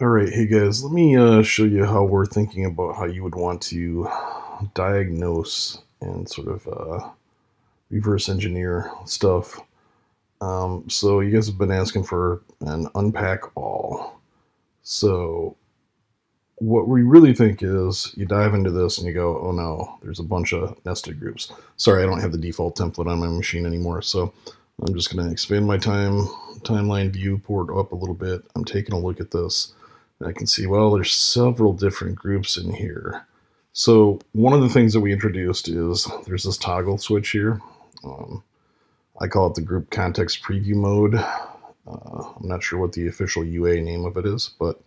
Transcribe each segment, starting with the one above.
All right, hey guys, let me show you how we're thinking about how you would want to diagnose and sort of reverse engineer stuff. So you guys have been asking for an unpack all. So what we really think is you dive into this and you go, oh no, there's a bunch of nested groups. Sorry, I don't have the default template on my machine anymore, so I'm just going to expand my timeline viewport up a little bit. I'm taking a look at this. I can see, well, there's several different groups in here. So one of the things that we introduced is there's this toggle switch here. I call it the group context preview mode. I'm not sure what the official UA name of it is, but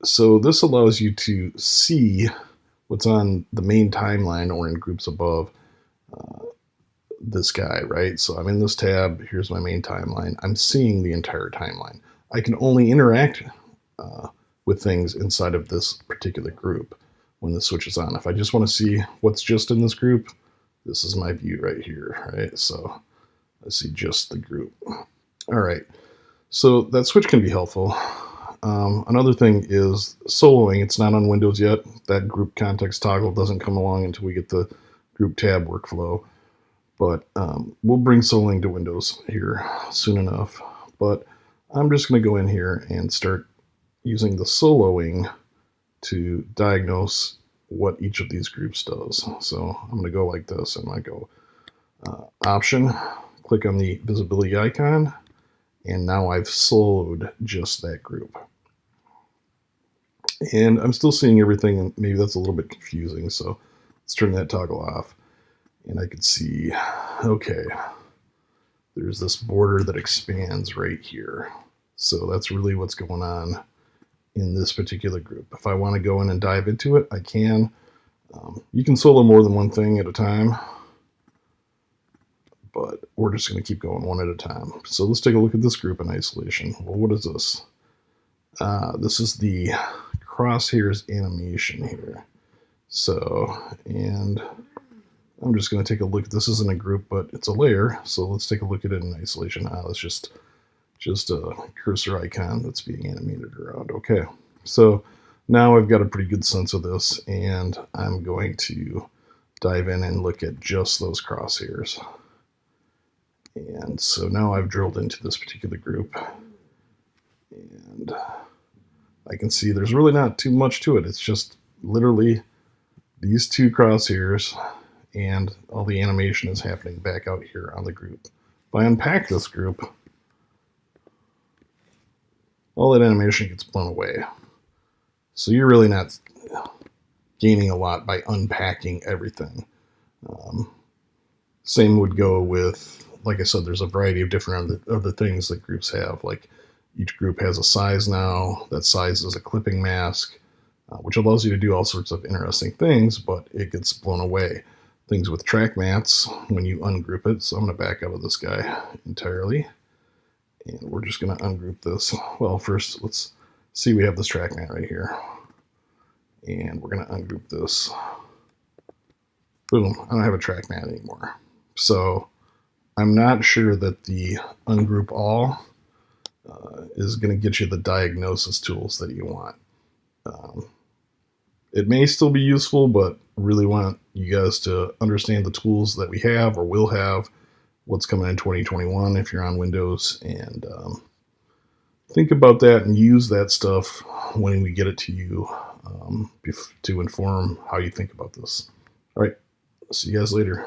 so this allows you to see what's on the main timeline or in groups above this guy, right? So I'm in this tab. Here's my main timeline. I'm seeing the entire timeline. I can only interact with things inside of this particular group when the switch is on. If I just want to see what's just in this group, this is my view right here, right? So I see just the group. All right, so that switch can be helpful. Another thing is soloing. It's not on Windows yet. That group context toggle doesn't come along until we get the group tab workflow. But we'll bring soloing to Windows here soon enough. But I'm just going to go in here and start using the soloing to diagnose what each of these groups does. So I'm going to go like this. I'm going to go Option, click on the visibility icon, and now I've soloed just that group. And I'm still seeing everything, and maybe that's a little bit confusing, so let's turn that toggle off. And I can see, okay, there's this border that expands right here. So that's really what's going on in this particular group. If I want to go in and dive into it, I can. You can solo more than one thing at a time, but we're just going to keep going one at a time. So let's take a look at this group in isolation. Well, what is this? This is the crosshairs animation here. So, and I'm just going to take a look. This isn't a group, but it's a layer. So let's take a look at it in isolation. That's just a cursor icon that's being animated around. Okay, so now I've got a pretty good sense of this, and I'm going to dive in and look at just those crosshairs. And so now I've drilled into this particular group, and I can see there's really not too much to it. It's just literally these two crosshairs, and all the animation is happening back out here on the group. If I unpack this group, all that animation gets blown away. So you're really not gaining a lot by unpacking everything. Same would go with, like I said, there's a variety of different other things that groups have. Like each group has a size now. That size is a clipping mask, which allows you to do all sorts of interesting things, but it gets blown away. Things with track mats when you ungroup it. So I'm going to back out of this guy entirely. And we're just going to ungroup this. Well, first, let's see, we have this track mat right here. And we're going to ungroup this. Boom, I don't have a track mat anymore. So I'm not sure that the ungroup all is going to get you the diagnosis tools that you want. It may still be useful, but really want you guys to understand the tools that we have or will have, what's coming in 2021 if you're on Windows, and think about that and use that stuff when we get it to you to inform how you think about this. All right, see you guys later.